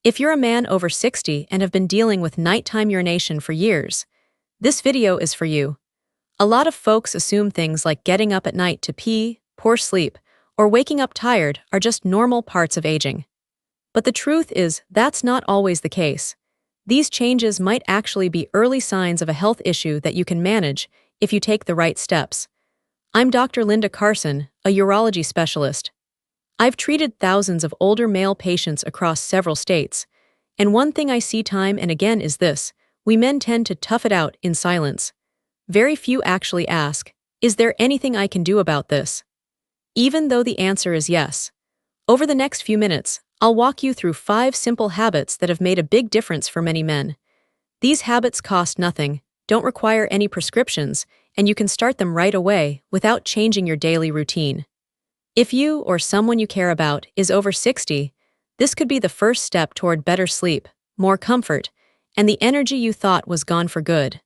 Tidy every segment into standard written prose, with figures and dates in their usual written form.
If you're a man over 60 and have been dealing with nighttime urination for years, this video is for you. A lot of folks assume things like getting up at night to pee, poor sleep, or waking up tired are just normal parts of aging. But the truth is, that's not always the case. These changes might actually be early signs of a health issue that you can manage if you take the right steps. I'm Dr. Linda Carson, a urology specialist. I've treated thousands of older male patients across several states, and one thing I see time and again is this: we men tend to tough it out in silence. Very few actually ask, is there anything I can do about this? Even though the answer is yes. Over the next few minutes, I'll walk you through 5 simple habits that have made a big difference for many men. These habits cost nothing, don't require any prescriptions, and you can start them right away without changing your daily routine. If you or someone you care about is over 60, this could be the first step toward better sleep, more comfort, and the energy you thought was gone for good.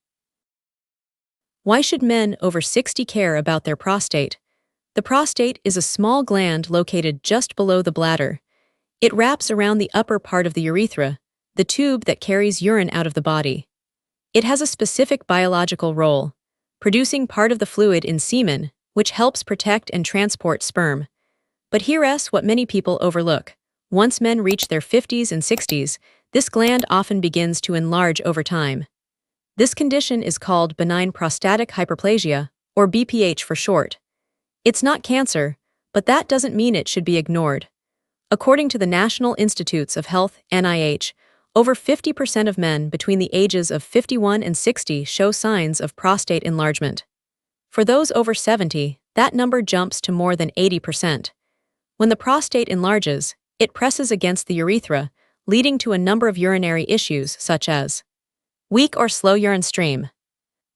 Why should men over 60 care about their prostate? The prostate is a small gland located just below the bladder. It wraps around the upper part of the urethra, the tube that carries urine out of the body. It has a specific biological role, producing part of the fluid in semen, which helps protect and transport sperm. But here's what many people overlook. Once men reach their 50s and 60s, this gland often begins to enlarge over time. This condition is called benign prostatic hyperplasia, or BPH for short. It's not cancer, but that doesn't mean it should be ignored. According to the National Institutes of Health, NIH, over 50% of men between the ages of 51 and 60 show signs of prostate enlargement. For those over 70, that number jumps to more than 80%. When the prostate enlarges, it presses against the urethra, leading to a number of urinary issues such as weak or slow urine stream,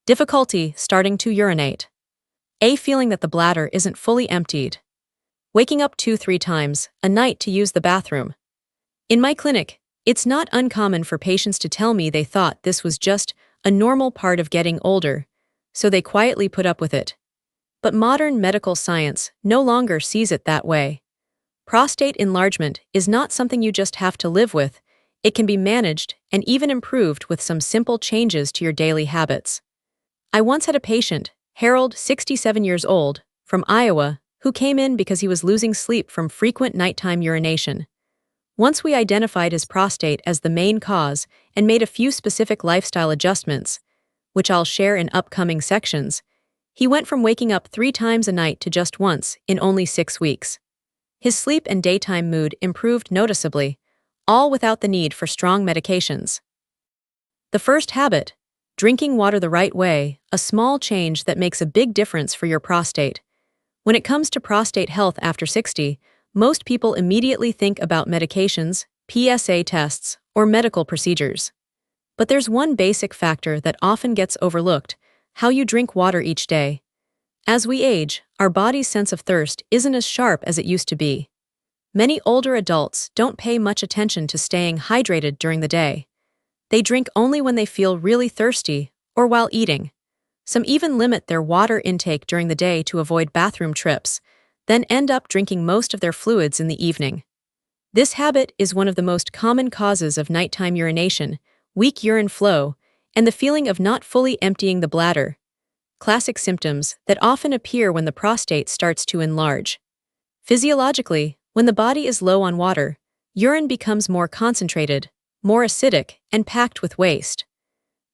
difficulty starting to urinate, a feeling that the bladder isn't fully emptied, waking up 2-3 times a night to use the bathroom. In my clinic, it's not uncommon for patients to tell me they thought this was just a normal part of getting older, so they quietly put up with it. But modern medical science no longer sees it that way. Prostate enlargement is not something you just have to live with. It can be managed and even improved with some simple changes to your daily habits. I once had a patient, Harold, 67 years old, from Iowa, who came in because he was losing sleep from frequent nighttime urination. Once we identified his prostate as the main cause and made a few specific lifestyle adjustments, which I'll share in upcoming sections, he went from waking up 3 times a night to just once in only 6 weeks. His sleep and daytime mood improved noticeably, all without the need for strong medications. The first habit: drinking water the right way, a small change that makes a big difference for your prostate. When it comes to prostate health after 60, most people immediately think about medications, PSA tests, or medical procedures. But there's one basic factor that often gets overlooked: how you drink water each day. As we age, our body's sense of thirst isn't as sharp as it used to be. Many older adults don't pay much attention to staying hydrated during the day. They drink only when they feel really thirsty or while eating. Some even limit their water intake during the day to avoid bathroom trips, then end up drinking most of their fluids in the evening. This habit is one of the most common causes of nighttime urination, weak urine flow, and the feeling of not fully emptying the bladder. Classic symptoms that often appear when the prostate starts to enlarge. Physiologically, when the body is low on water, urine becomes more concentrated, more acidic, and packed with waste.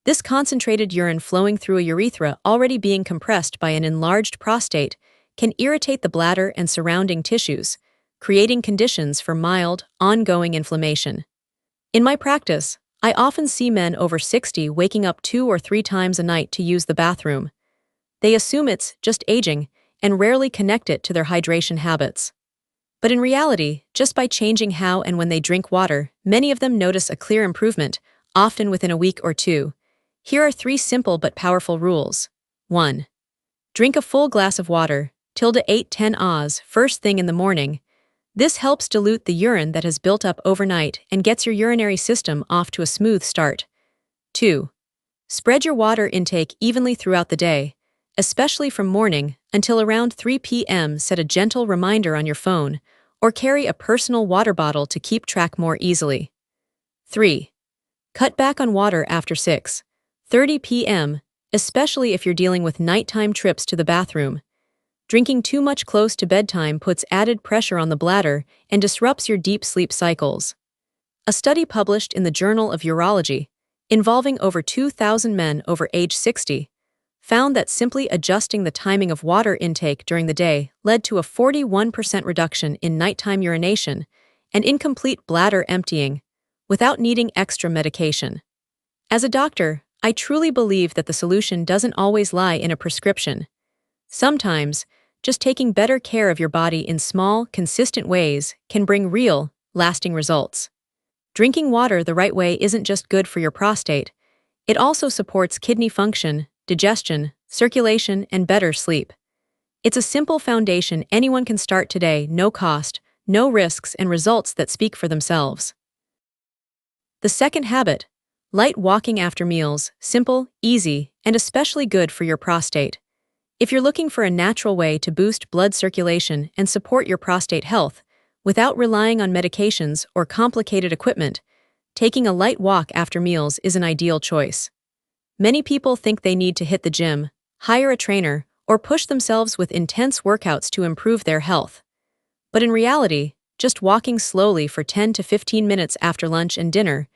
This concentrated urine flowing through a urethra already being compressed by an enlarged prostate can irritate the bladder and surrounding tissues, creating conditions for mild, ongoing inflammation. In my practice, I often see men over 60 waking up 2 or 3 times a night to use the bathroom. They assume it's just aging and rarely connect it to their hydration habits. But in reality, just by changing how and when they drink water, many of them notice a clear improvement, often within a week or 2. Here are 3 simple but powerful rules. 1. Drink a full glass of water, till to 8-10 Oz, first thing in the morning. This helps dilute the urine that has built up overnight and gets your urinary system off to a smooth start. 2. Spread your water intake evenly throughout the day, especially from morning until around 3 p.m. Set a gentle reminder on your phone, or carry a personal water bottle to keep track more easily. 3. Cut back on water after 6:30 p.m., especially if you're dealing with nighttime trips to the bathroom. Drinking too much close to bedtime puts added pressure on the bladder and disrupts your deep sleep cycles. A study published in the Journal of Urology, involving over 2,000 men over age 60, found that simply adjusting the timing of water intake during the day led to a 41% reduction in nighttime urination and incomplete bladder emptying without needing extra medication. As a doctor, I truly believe that the solution doesn't always lie in a prescription. Sometimes, just taking better care of your body in small, consistent ways can bring real, lasting results. Drinking water the right way isn't just good for your prostate, it also supports kidney function, digestion, circulation, and better sleep. It's a simple foundation anyone can start today, no cost, no risks, and results that speak for themselves. The second habit, light walking after meals, simple, easy, and especially good for your prostate. If you're looking for a natural way to boost blood circulation and support your prostate health, without relying on medications or complicated equipment, taking a light walk after meals is an ideal choice. Many people think they need to hit the gym, hire a trainer, or push themselves with intense workouts to improve their health. But in reality, just walking slowly for 10 to 15 minutes after lunch and dinner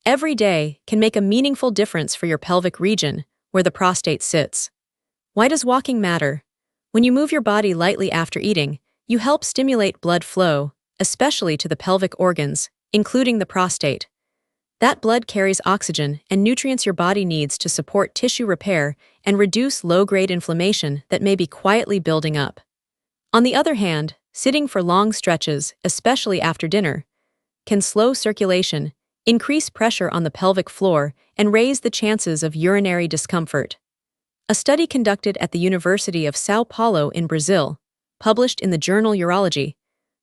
every day can make a meaningful difference for your pelvic region, where the prostate sits. Why does walking matter? When you move your body lightly after eating, you help stimulate blood flow, especially to the pelvic organs, including the prostate. That blood carries oxygen and nutrients your body needs to support tissue repair and reduce low-grade inflammation that may be quietly building up. On the other hand, sitting for long stretches, especially after dinner, can slow circulation, increase pressure on the pelvic floor, and raise the chances of urinary discomfort. A study conducted at the University of São Paulo in Brazil, published in the journal Urology,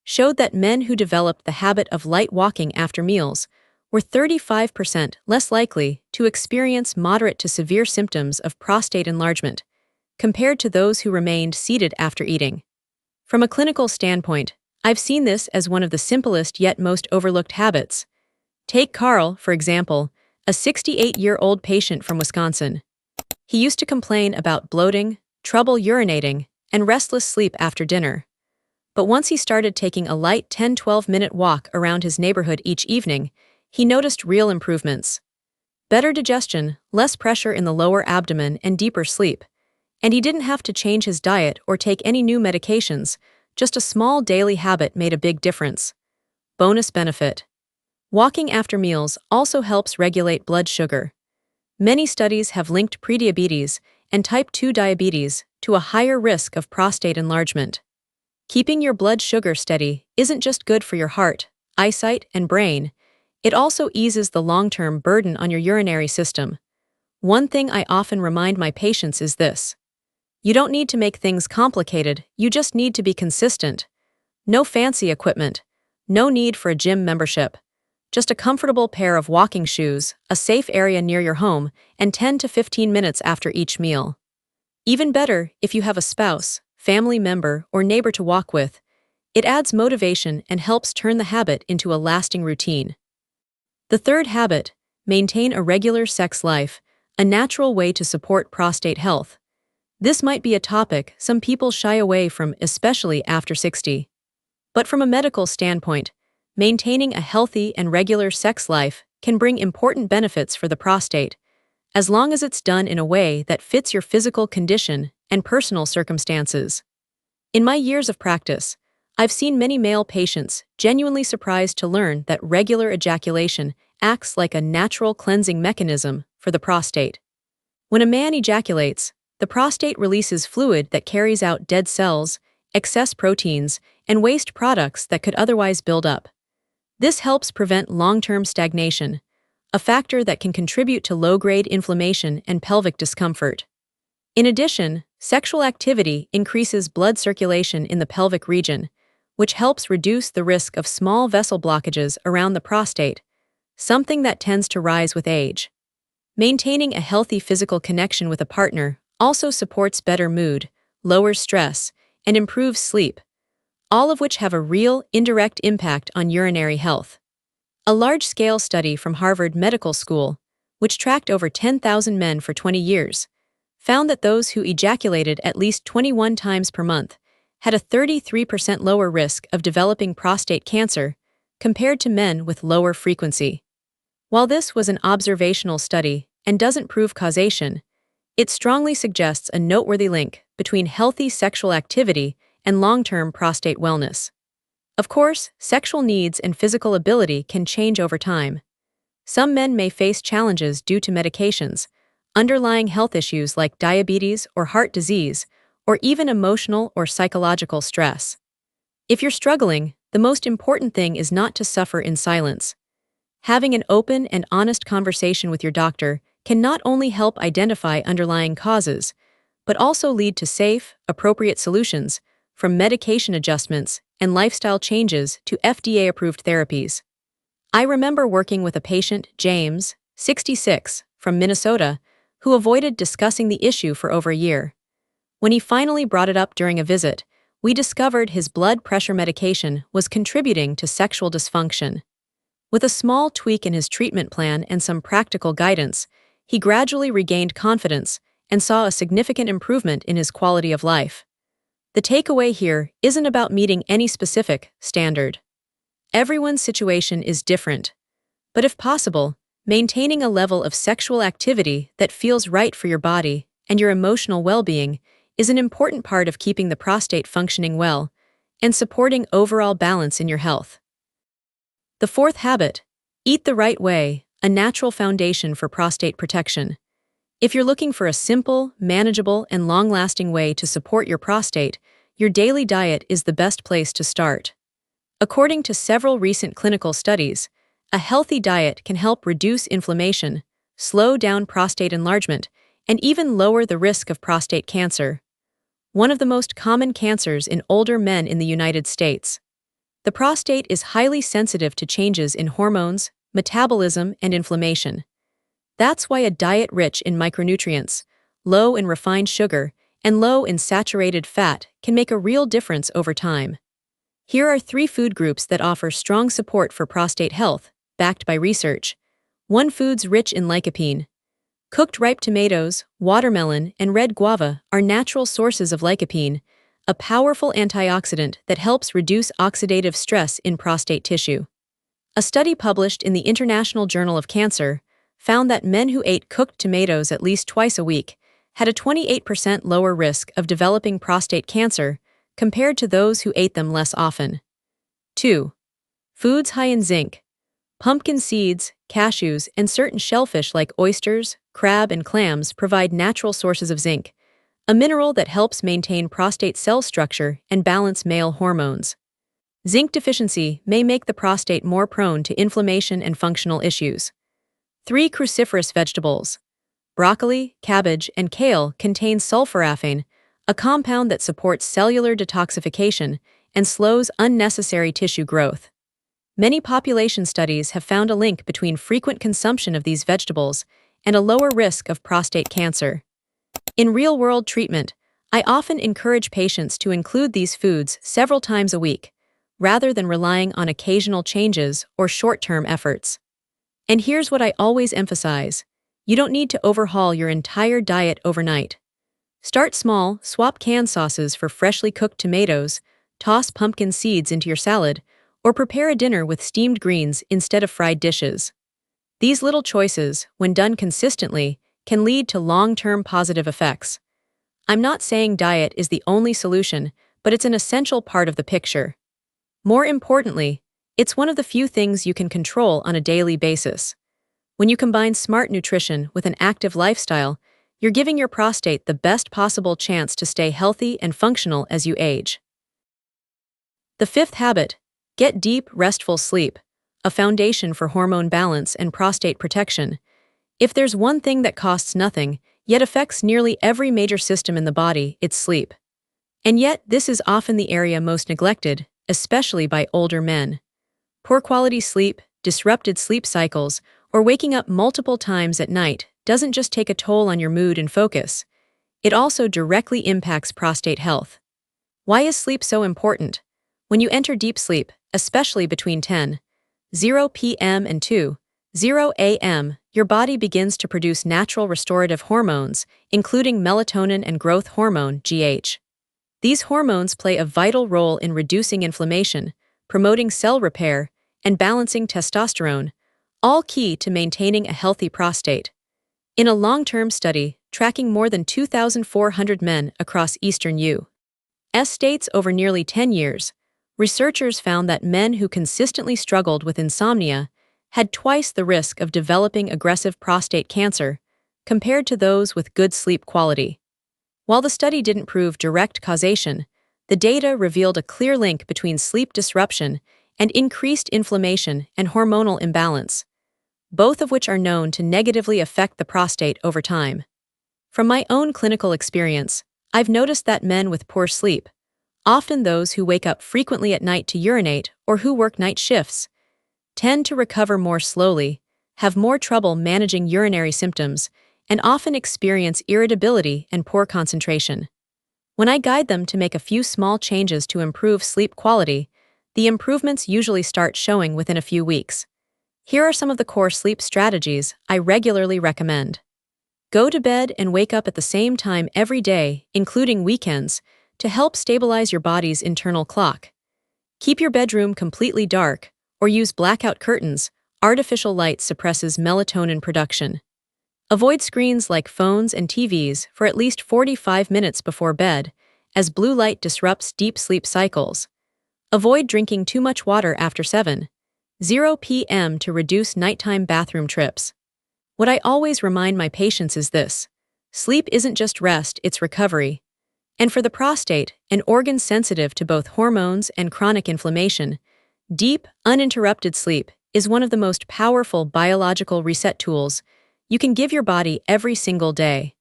showed that men who developed the habit of light walking after meals were 35% less likely to experience moderate to severe symptoms of prostate enlargement, compared to those who remained seated after eating. From a clinical standpoint, I've seen this as one of the simplest yet most overlooked habits. Take Carl, for example, a 68-year-old patient from Wisconsin. He used to complain about bloating, trouble urinating, and restless sleep after dinner. But once he started taking a light 10-12-minute walk around his neighborhood each evening, he noticed real improvements. Better digestion, less pressure in the lower abdomen, and deeper sleep. And he didn't have to change his diet or take any new medications, just a small daily habit made a big difference. Bonus benefit. Walking after meals also helps regulate blood sugar. Many studies have linked prediabetes and type 2 diabetes to a higher risk of prostate enlargement. Keeping your blood sugar steady isn't just good for your heart, eyesight, and brain, it also eases the long-term burden on your urinary system. One thing I often remind my patients is this. You don't need to make things complicated, you just need to be consistent. No fancy equipment, no need for a gym membership. Just a comfortable pair of walking shoes, a safe area near your home, and 10 to 15 minutes after each meal. Even better if you have a spouse, family member, or neighbor to walk with. It adds motivation and helps turn the habit into a lasting routine. The third habit, maintain a regular sex life, a natural way to support prostate health. This might be a topic some people shy away from, especially after 60. But from a medical standpoint, maintaining a healthy and regular sex life can bring important benefits for the prostate, as long as it's done in a way that fits your physical condition and personal circumstances. In my years of practice, I've seen many male patients genuinely surprised to learn that regular ejaculation acts like a natural cleansing mechanism for the prostate. When a man ejaculates, the prostate releases fluid that carries out dead cells, excess proteins, and waste products that could otherwise build up. This helps prevent long-term stagnation, a factor that can contribute to low-grade inflammation and pelvic discomfort. In addition, sexual activity increases blood circulation in the pelvic region, which helps reduce the risk of small vessel blockages around the prostate, something that tends to rise with age. Maintaining a healthy physical connection with a partner also supports better mood, lowers stress, and improves sleep, all of which have a real, indirect impact on urinary health. A large-scale study from Harvard Medical School, which tracked over 10,000 men for 20 years, found that those who ejaculated at least 21 times per month had a 33% lower risk of developing prostate cancer compared to men with lower frequency. While this was an observational study and doesn't prove causation, it strongly suggests a noteworthy link between healthy sexual activity and long-term prostate wellness. Of course, sexual needs and physical ability can change over time. Some men may face challenges due to medications, underlying health issues like diabetes or heart disease, or even emotional or psychological stress. If you're struggling, the most important thing is not to suffer in silence. Having an open and honest conversation with your doctor can not only help identify underlying causes, but also lead to safe, appropriate solutions, from medication adjustments and lifestyle changes to FDA-approved therapies. I remember working with a patient, James, 66, from Minnesota, who avoided discussing the issue for over a year. When he finally brought it up during a visit, we discovered his blood pressure medication was contributing to sexual dysfunction. With a small tweak in his treatment plan and some practical guidance, he gradually regained confidence and saw a significant improvement in his quality of life. The takeaway here isn't about meeting any specific standard. Everyone's situation is different, but if possible, maintaining a level of sexual activity that feels right for your body and your emotional well-being is an important part of keeping the prostate functioning well and supporting overall balance in your health. The fourth habit, eat the right way, a natural foundation for prostate protection. If you're looking for a simple, manageable, and long-lasting way to support your prostate, your daily diet is the best place to start. According to several recent clinical studies, a healthy diet can help reduce inflammation, slow down prostate enlargement, and even lower the risk of prostate cancer, one of the most common cancers in older men in the United States. The prostate is highly sensitive to changes in hormones, metabolism, and inflammation. That's why a diet rich in micronutrients, low in refined sugar, and low in saturated fat can make a real difference over time. Here are 3 food groups that offer strong support for prostate health, backed by research. 1. Foods rich in lycopene. Cooked ripe tomatoes, watermelon, and red guava are natural sources of lycopene, a powerful antioxidant that helps reduce oxidative stress in prostate tissue. A study published in the International Journal of Cancer found that men who ate cooked tomatoes at least twice a week had a 28% lower risk of developing prostate cancer compared to those who ate them less often. 2. Foods high in zinc. Pumpkin seeds, cashews, and certain shellfish like oysters, crab, and clams provide natural sources of zinc, a mineral that helps maintain prostate cell structure and balance male hormones. Zinc deficiency may make the prostate more prone to inflammation and functional issues. 3. Cruciferous vegetables. Broccoli, cabbage, and kale contain sulforaphane, a compound that supports cellular detoxification and slows unnecessary tissue growth. Many population studies have found a link between frequent consumption of these vegetables and a lower risk of prostate cancer. In real-world treatment, I often encourage patients to include these foods several times a week, rather than relying on occasional changes or short-term efforts. And here's what I always emphasize: you don't need to overhaul your entire diet overnight. Start small, swap canned sauces for freshly cooked tomatoes, toss pumpkin seeds into your salad, or prepare a dinner with steamed greens instead of fried dishes. These little choices, when done consistently, can lead to long-term positive effects. I'm not saying diet is the only solution, but it's an essential part of the picture. More importantly, it's one of the few things you can control on a daily basis. When you combine smart nutrition with an active lifestyle, you're giving your prostate the best possible chance to stay healthy and functional as you age. The 5th habit, get deep, restful sleep, a foundation for hormone balance and prostate protection. If there's one thing that costs nothing, yet affects nearly every major system in the body, it's sleep. And yet, this is often the area most neglected, especially by older men. Poor quality sleep, disrupted sleep cycles, or waking up multiple times at night doesn't just take a toll on your mood and focus. It also directly impacts prostate health. Why is sleep so important? When you enter deep sleep, especially between 10 p.m. and 2:00 a.m., your body begins to produce natural restorative hormones, including melatonin and growth hormone, GH. These hormones play a vital role in reducing inflammation, promoting cell repair, and balancing testosterone, all key to maintaining a healthy prostate. In a long-term study tracking more than 2,400 men across eastern U.S. states over nearly 10 years, researchers found that men who consistently struggled with insomnia had twice the risk of developing aggressive prostate cancer compared to those with good sleep quality. While the study didn't prove direct causation, the data revealed a clear link between sleep disruption and increased inflammation and hormonal imbalance, both of which are known to negatively affect the prostate over time. From my own clinical experience, I've noticed that men with poor sleep, often those who wake up frequently at night to urinate or who work night shifts, tend to recover more slowly, have more trouble managing urinary symptoms, and often experience irritability and poor concentration. When I guide them to make a few small changes to improve sleep quality, the improvements usually start showing within a few weeks. Here are some of the core sleep strategies I regularly recommend. Go to bed and wake up at the same time every day, including weekends, to help stabilize your body's internal clock. Keep your bedroom completely dark, or use blackout curtains. Artificial light suppresses melatonin production. Avoid screens like phones and TVs for at least 45 minutes before bed, as blue light disrupts deep sleep cycles. Avoid drinking too much water after 7:00 p.m. to reduce nighttime bathroom trips. What I always remind my patients is this: sleep isn't just rest, it's recovery. And for the prostate, an organ sensitive to both hormones and chronic inflammation, deep, uninterrupted sleep is one of the most powerful biological reset tools you can give your body every single day.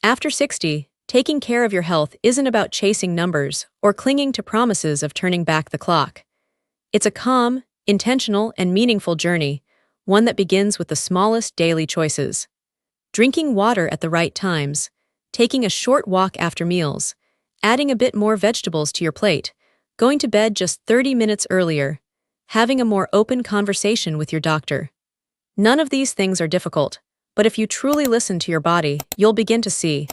After 60, taking care of your health isn't about chasing numbers or clinging to promises of turning back the clock. It's a calm, intentional, and meaningful journey, one that begins with the smallest daily choices. Drinking water at the right times, taking a short walk after meals, adding a bit more vegetables to your plate, going to bed just 30 minutes earlier, having a more open conversation with your doctor. None of these things are difficult, but if you truly listen to your body, you'll begin to see.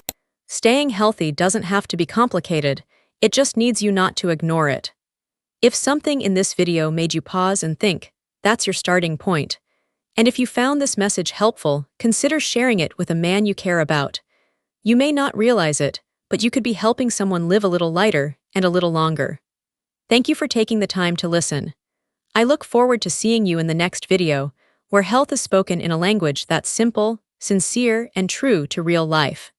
Staying healthy doesn't have to be complicated, it just needs you not to ignore it. If something in this video made you pause and think, that's your starting point. And if you found this message helpful, consider sharing it with a man you care about. You may not realize it, but you could be helping someone live a little lighter and a little longer. Thank you for taking the time to listen. I look forward to seeing you in the next video, where health is spoken in a language that's simple, sincere, and true to real life.